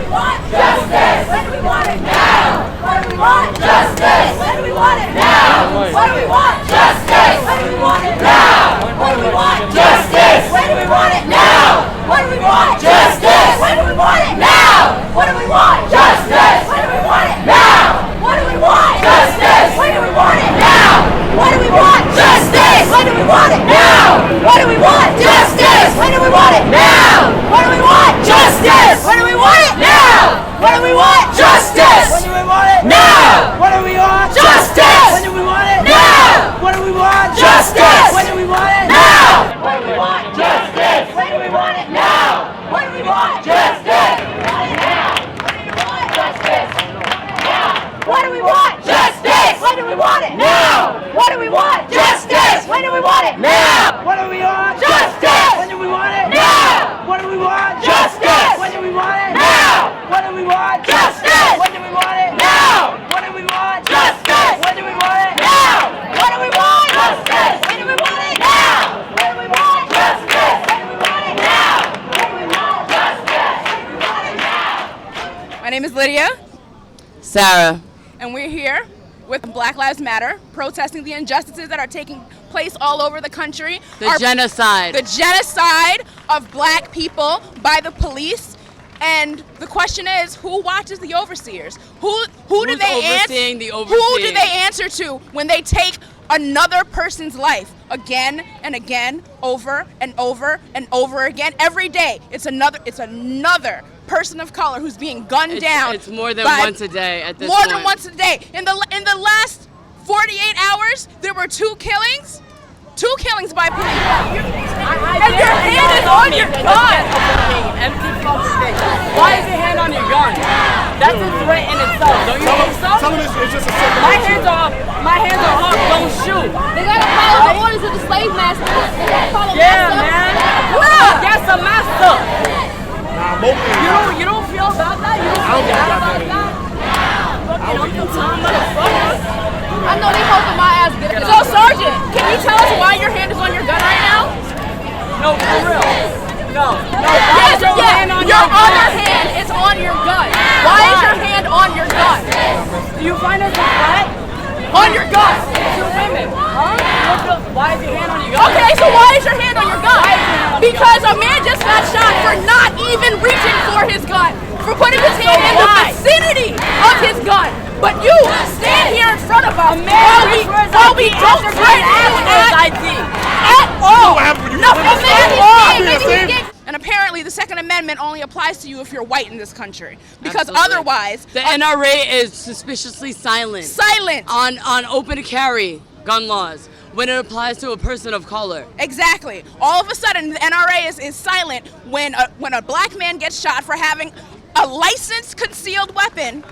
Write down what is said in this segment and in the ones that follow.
we want? Justice. When do we want it? Now. What do we want? Justice. When do we want it? Now. What do we want? Justice. When do we want it? Now. What do we want? Justice. When do we want it? Now. What do we want? Justice. When do we want it? Now. What do we want? Justice. When do we want it? Now. What do we want? Justice. When do we want it? Now. What do we want? Justice. When do we want it? Now. What do we want? Justice. When do we want it? Now. What do we want? Justice. When do we want it? Now. What do we want? Justice. When do we want it? Now. What do we want? Justice. When do we want it? Now. What do we want? Justice. When do we want it? Now. What do we want? Justice. When do we want it? Now. What do we want? Justice. What do we want? Justice. When do we want it? Now. What do we want? Justice. When do we want it? Now. What do we want? Justice. When do we want it? Now. What do we want? Justice. When do we want it? Now. What do we want? Justice. When do we want it? Now. What do we want? Justice. When do we want it? Now. What do we want? Justice. When do we want it? Now. What do we want? Justice. When do we want it? Now. What do we want? Justice. When do we want it? Now. My name is Lydia, Sarah. and we're here with Black Lives Matter, protesting the injustices that are taking place all over the country. The genocide. The genocide of black people by the police. And the question is, who watches the overseers? Who do Who's they overseeing the Who do overseeing? they answer to when they take another person's life again and again, over and over and over again? Every day, it's another person of color who's being gunned down. It's more than by- once a day at this more point. than once a day. In the last 48 hours, there were two killings by police. And your hand is on your gun. Empty fucking thing. Why is your hand on your gun? That's a threat in itself. Don't you think so? Tell him it's just a simple My hands are off. Don't shoot. They gotta follow the orders of the slave masters. They gotta follow Yeah, master. man. Yeah. Yes, a master. Nah, I'm open. You don't feel about that? You don't feel bad about that? Fucking Uncle Tom, motherfucker. I know they hoping my ass get So, Sergeant, can you tell us why your hand is on your gun right now? No, for real. No. Yes, Your hand on your gun. other hand is on your gun. Why is your hand on your gun? Do you find us a threat? On your gun. To women, huh? Why is your hand on your gun? Okay, so why is your hand on your gun? Because a man just got shot for not even reaching for his gun, for putting his hand in the vicinity of his gun. But you stand here in front of us while we don't threaten you at all. Nothing at all. And apparently the Second Amendment only applies to you if you're white in this country. Because Absolutely. otherwise, The NRA is suspiciously silent silent. on open carry gun laws when it applies to a person of color. Exactly. All of a sudden, the NRA is silent when a black man gets shot for having a licensed concealed weapon.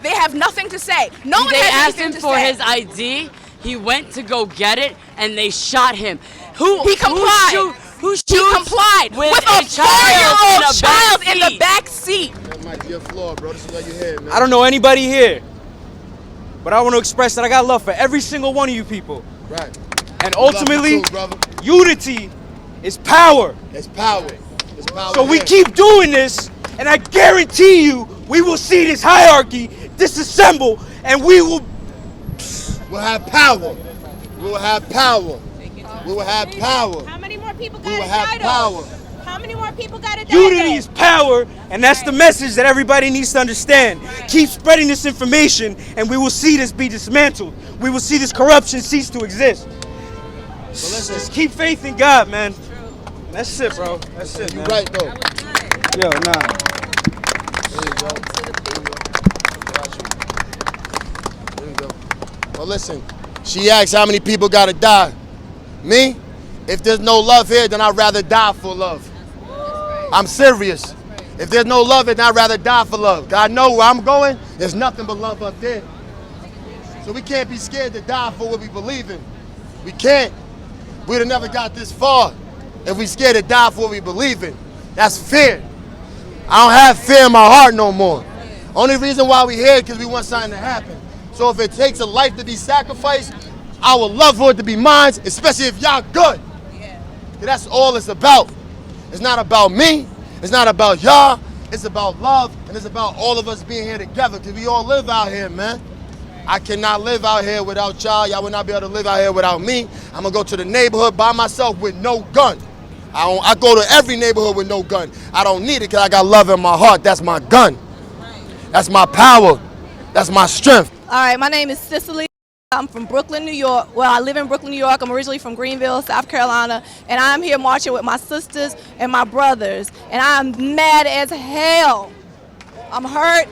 They have nothing to say. No one They has asked anything him to for say. his ID. He went to go get it, and they shot him. He complied. Who He shoots complied with a a four-year-old child in the backseat? back seat. That might be your flaw, bro. This is what you hear, man. I don't know anybody here, but I want to express that I got love for every single one of you people. Right. And Love you ultimately, too, brother. unity is power. It's power. It's power. So we here. keep doing this, and I guarantee you, we will see this hierarchy disassemble, and we will. We'll have power. We will have power. We will have power. How many more people We got will to have die power. though? How many more people got to die? Unity is power, and that's the message that everybody needs to understand. Keep spreading this information, and we will see this be dismantled. We will see this corruption cease to exist. So listen, Just keep faith in God, man. That's it, bro. That's it, you man. right though. Yo, nah. There you go. Got you. There you go. Well, listen. She asked how many people gotta die. Me? If there's no love here, then I'd rather die for love. I'm serious. If there's no love here, then I'd rather die for love. God know where I'm going, there's nothing but love up there. So we can't be scared to die for what we believe in. We can't. We'd have never got this far if we scared to die for what we believe in. That's fear. I don't have fear in my heart no more. Only reason why we here is because we want something to happen. So if it takes a life to be sacrificed, I would love for it to be mine, especially if y'all good. That's all it's about. It's not about me. It's not about y'all. It's about love, and it's about all of us being here together, because we all live out here, man. I cannot live out here without y'all. Y'all will not be able to live out here without me. I'm gonna go to the neighborhood by myself with no gun. I go to every neighborhood with no gun. I don't need it because I got love in my heart. That's my gun. That's my power. That's my strength. All right, my name is Cicely. I'm from Brooklyn, New York. Well, I live in Brooklyn, New York. I'm originally from Greenville, South Carolina, and I'm here marching with my sisters and my brothers, and I'm mad as hell. I'm hurt.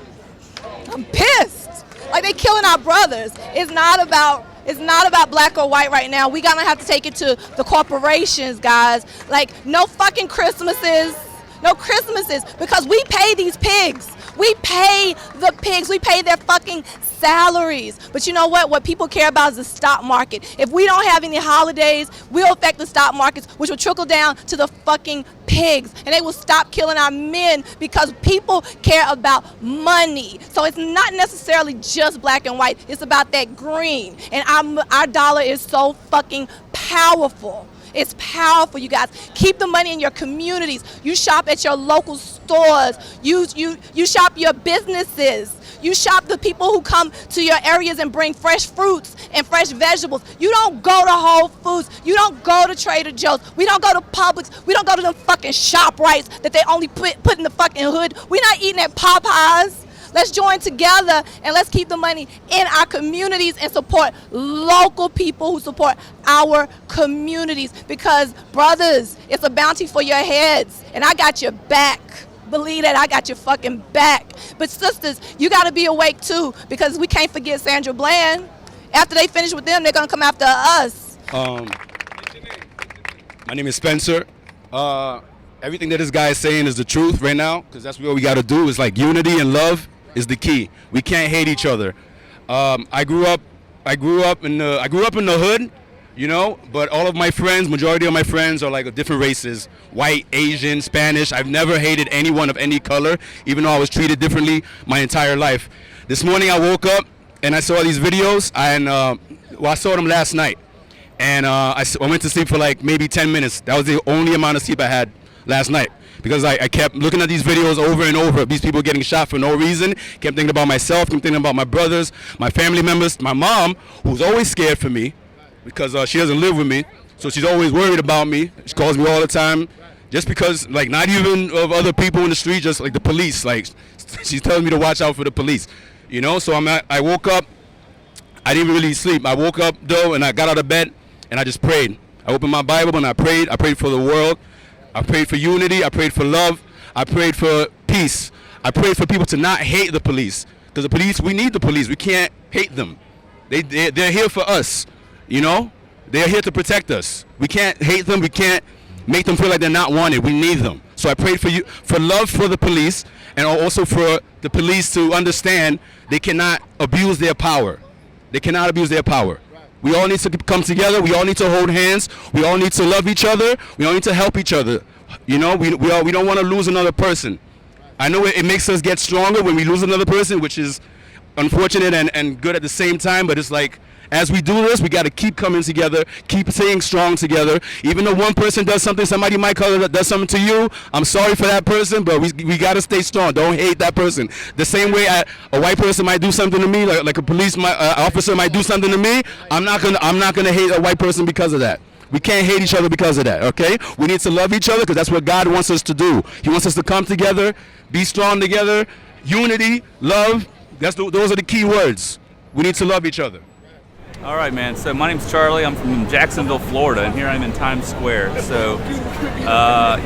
I'm pissed. Like, they killing our brothers. It's not about black or white right now. We gonna have to take it to the corporations, guys. Like, no fucking Christmases. No Christmases, because we pay these pigs. We pay the pigs. We pay their fucking salaries. But you know what? What people care about is the stock market. If we don't have any holidays, we'll affect the stock markets, which will trickle down to the fucking pigs. And they will stop killing our men because people care about money. So it's not necessarily just black and white. It's about that green. And our dollar is so fucking powerful. It's powerful, you guys. Keep the money in your communities. You shop at your local stores. You shop your businesses. You shop the people who come to your areas and bring fresh fruits and fresh vegetables. You don't go to Whole Foods. You don't go to Trader Joe's. We don't go to Publix. We don't go to them fucking ShopRites that they only put in the fucking hood. We're not eating at Popeyes. Let's join together and let's keep the money in our communities and support local people who support our communities, because, brothers, it's a bounty for your heads, and I got your back. Believe that, I got your fucking back. But sisters, you got to be awake too, because we can't forget Sandra Bland. After they finish with them, they're going to come after us. My name is Spencer. Everything that this guy is saying is the truth right now, because that's what we got to do. Is like unity and love is the key. We can't hate each other. I grew up in the hood, you know, but all of my friends, majority of my friends are like of different races, white, Asian, Spanish. I've never hated anyone of any color, even though I was treated differently my entire life. This morning I woke up and I saw these videos, and I saw them last night, and I went to sleep for like maybe 10 minutes. That was the only amount of sleep I had last night, because I kept looking at these videos over and over, these people getting shot for no reason. Kept thinking about myself, kept thinking about my brothers, my family members, my mom, who's always scared for me because she doesn't live with me, so she's always worried about me. She calls me all the time, just because, like, not even of other people in the street, just like the police. Like, she's telling me to watch out for the police, you know. So I woke up, I didn't really sleep. I woke up though, and I got out of bed and I just prayed. I opened my Bible and I prayed. I prayed for the world. I prayed for unity. I prayed for love. I prayed for peace. I prayed for people to not hate the police, because the police, we need the police. We can't hate them. They're here for us, you know. They're here to protect us. We can't hate them. We can't make them feel like they're not wanted. We need them. So I prayed for love for the police, and also for the police to understand they cannot abuse their power. They cannot abuse their power. We all need to come together. We all need to hold hands. We all need to love each other. We all need to help each other. You know, we don't want to lose another person. I know it makes us get stronger when we lose another person, which is unfortunate and good at the same time. But it's like, as we do this, we got to keep coming together, keep staying strong together. Even though one person does something, somebody might call it, does something to you, I'm sorry for that person, but we got to stay strong. Don't hate that person. The same way a white person might do something to me, like a police officer might do something to me, I'm not gonna hate a white person because of that. We can't hate each other because of that, okay? We need to love each other, because that's what God wants us to do. He wants us to come together, be strong together, unity, love. Those are the key words. We need to love each other. All right, man. So my name's Charlie. I'm from Jacksonville, Florida, and here I'm in Times Square. So, a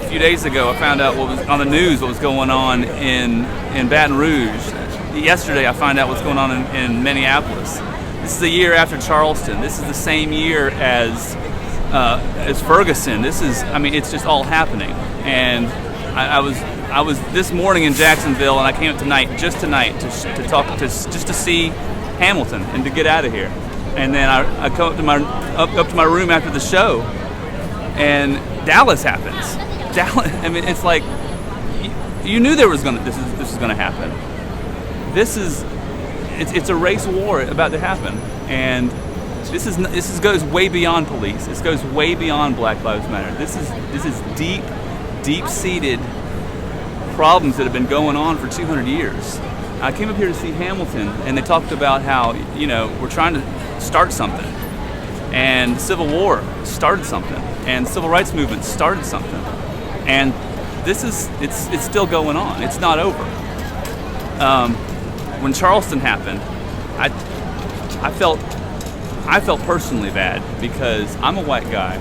few days ago, I found out what was on the news, what was going on in Baton Rouge. Yesterday, I found out what's going on in Minneapolis. This is a year after Charleston. This is the same year as Ferguson. It's just all happening. And I was this morning in Jacksonville, and I came up just tonight to talk just to see Hamilton and to get out of here. And then I come up to my room after the show, and Dallas happens. It's like you knew this was gonna happen. It's a race war about to happen, and this goes way beyond police. This goes way beyond Black Lives Matter. This is deep-seated problems that have been going on for 200 years. I came up here to see Hamilton, and they talked about how, we're trying to start something. And the Civil War started something, and the Civil Rights Movement started something. And it's still going on. It's not over. When Charleston happened, I felt personally bad because I'm a white guy,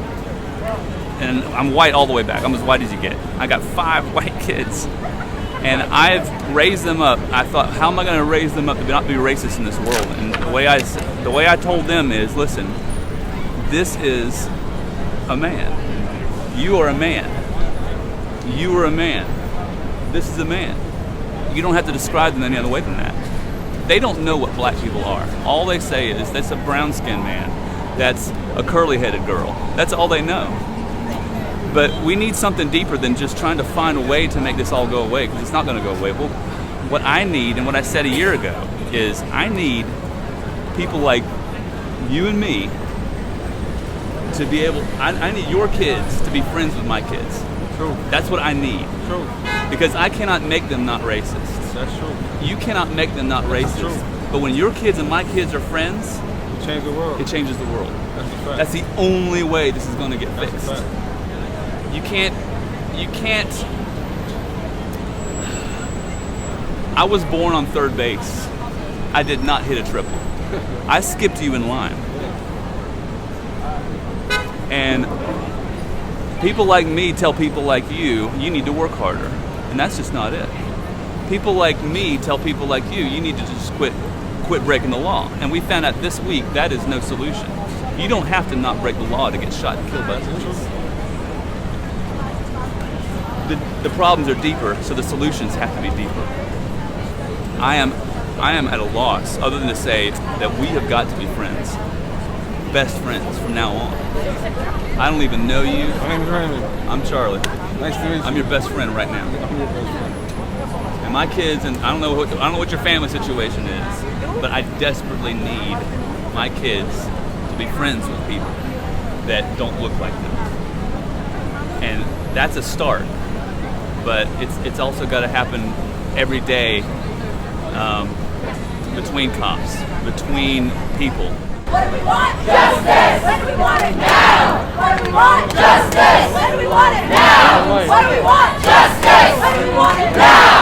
and I'm white all the way back. I'm as white as you get. I got 5 white kids, and I've raised them up. I thought, how am I going to raise them up to not be racist in this world? And the way I told them is, listen, this is a man. You are a man. You are a man. This is a man. You don't have to describe them any other way than that. They don't know what black people are. All they say is, that's a brown-skinned man. That's a curly-headed girl. That's all they know. But we need something deeper than just trying to find a way to make this all go away, because it's not going to go away. Well, what I need, and what I said a year ago, is I need people like you and me to be able, I need your kids to be friends with my kids. True. That's what I need. True. Because I cannot make them not racist. That's true. You cannot make them not racist. True. But when your kids and my kids are friends, You change the world. it changes the world. That's a fact. That's the only way this is going to get That's fixed. a fact. You can't. I was born on third base. I did not hit a triple. I skipped you in line. And people like me tell people like you need to work harder. And that's just not it. People like me tell people like you need to just quit breaking the law. And we found out this week that is no solution. You don't have to not break the law to get shot and killed by the police. The problems are deeper, so the solutions have to be deeper. I am at a loss, other than to say that we have got to be friends, best friends from now on. I don't even know you. My name's Raymond. I'm Charlie. Nice to meet you. I'm your best friend right now. I'm your best friend. And my kids, and I don't know what your family situation is, but I desperately need my kids to be friends with people that don't look like them. And that's a start, but it's also got to happen every day, between cops, between people. What do we want? Justice! When do we want it? Now! What do we want? Justice! When do we want it? Now! What do we want? Justice! When do we want it? Now!